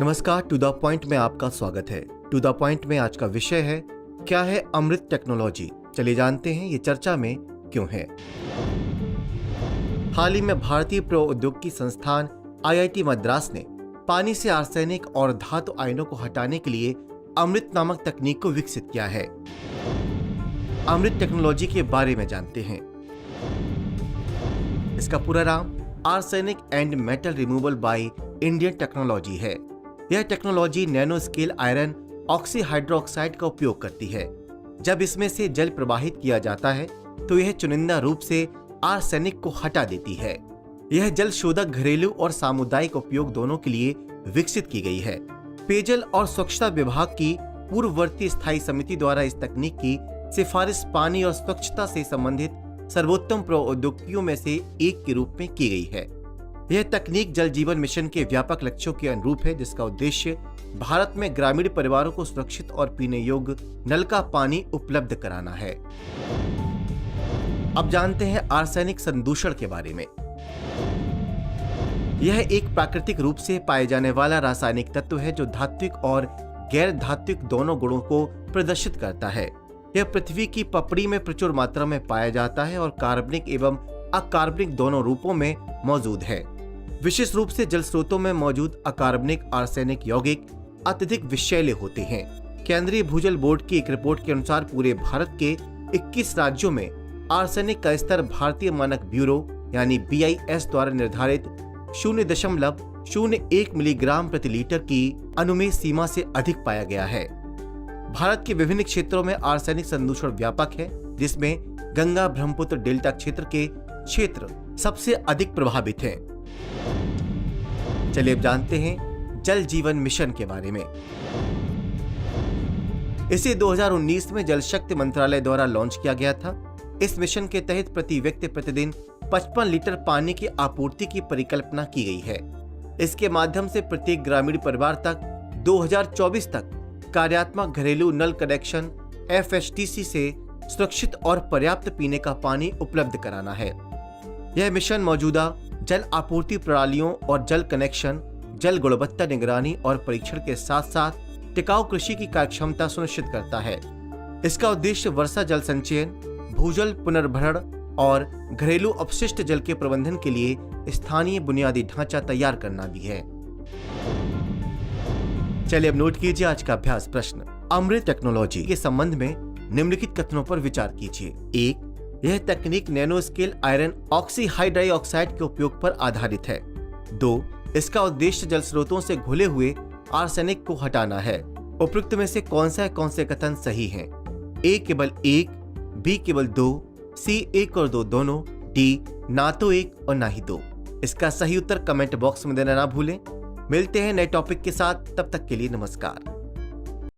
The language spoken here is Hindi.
नमस्कार, टू द पॉइंट में आपका स्वागत है। टू द पॉइंट में आज का विषय है, क्या है अमृत टेक्नोलॉजी। चलिए जानते हैं ये चर्चा में क्यों है। हाल ही में भारतीय प्रौद्योगिकी संस्थान IIT मद्रास ने पानी से आर्सेनिक और धातु आयनों को हटाने के लिए अमृत नामक तकनीक को विकसित किया है। अमृत टेक्नोलॉजी के बारे में जानते हैं। इसका पूरा नाम arsenic and metal removal by Indian technology है। यह technology nano scale iron oxy hydroxide का उपयोग करती है। जब इसमें से जल प्रवाहित किया जाता है तो यह चुनिंदा रूप से आर्सेनिक को हटा देती है। यह जल शोधक घरेलू और सामुदायिक उपयोग दोनों के लिए विकसित की गई है। पेयजल और स्वच्छता विभाग की पूर्ववर्ती स्थायी समिति द्वारा इस तकनीक की सिफारिश पानी और स्वच्छता से संबंधित सर्वोत्तम प्रौद्योगिकियों में से एक के रूप में की गई है। यह तकनीक जल जीवन मिशन के व्यापक लक्ष्यों के अनुरूप है, जिसका उद्देश्य भारत में ग्रामीण परिवारों को सुरक्षित और पीने योग्य नल का पानी उपलब्ध कराना है। अब जानते हैं आर्सेनिक संदूषण के बारे में। यह एक प्राकृतिक रूप से पाए जाने वाला रासायनिक तत्व है जो धात्विक और गैर धात्विक दोनों गुणों को प्रदर्शित करता है। यह पृथ्वी की पपड़ी में प्रचुर मात्रा में पाया जाता है और कार्बनिक एवं अकार्बनिक दोनों रूपों में मौजूद है। विशेष रूप से जल स्रोतों में मौजूद अकार्बनिक आर्सेनिक यौगिक अत्यधिक विषैले होते हैं। केंद्रीय भूजल बोर्ड की एक रिपोर्ट के अनुसार पूरे भारत के 21 राज्यों में आर्सेनिक का स्तर भारतीय मानक ब्यूरो यानी BIS द्वारा निर्धारित 0.01 मिलीग्राम प्रति लीटर की अनुमेय सीमा से अधिक पाया गया है। भारत के विभिन्न क्षेत्रों में आर्सेनिक संदूषण व्यापक है, जिसमें गंगा ब्रह्मपुत्र डेल्टा क्षेत्र के क्षेत्र सबसे अधिक प्रभावित हैं। चलिए अब जानते हैं जल जीवन मिशन के बारे में। इसे 2019 में जल शक्ति मंत्रालय द्वारा लॉन्च किया गया था। इस मिशन के तहत प्रति व्यक्ति प्रतिदिन 55 लीटर पानी की आपूर्ति की परिकल्पना की गई है। इसके माध्यम से प्रत्येक ग्रामीण परिवार तक 2024 तक कार्यात्मक घरेलू नल कनेक्शन FHTC से सुरक्षित और पर्याप्त पीने का पानी उपलब्ध कराना है। यह मिशन मौजूदा जल आपूर्ति प्रणालियों और जल कनेक्शन, जल गुणवत्ता निगरानी और परीक्षण के साथ साथ टिकाऊ कृषि की कार्यक्षमता सुनिश्चित करता है। इसका उद्देश्य वर्षा जल संचयन, भूजल पुनर्भरण और घरेलू अपशिष्ट जल के प्रबंधन के लिए स्थानीय बुनियादी ढांचा तैयार करना भी है। चलिए अब नोट कीजिए आज का अभ्यास प्रश्न। अमृत टेक्नोलॉजी के संबंध में निम्नलिखित कथनों पर विचार कीजिए। 1. यह तकनीक nano scale iron oxy hydroxide के उपयोग पर आधारित है। 2. इसका उद्देश्य जल स्रोतों से घुले हुए आर्सेनिक को हटाना है। उपरोक्त में से कौन से कथन सही हैं? A केवल 1, B केवल 2, C 1 और 2 दोनों, D ना तो 1 और ना ही 2। इसका सही उत्तर कमेंट बॉक्स में देना ना भूलें। मिलते हैं नए टॉपिक के साथ, तब तक के लिए नमस्कार।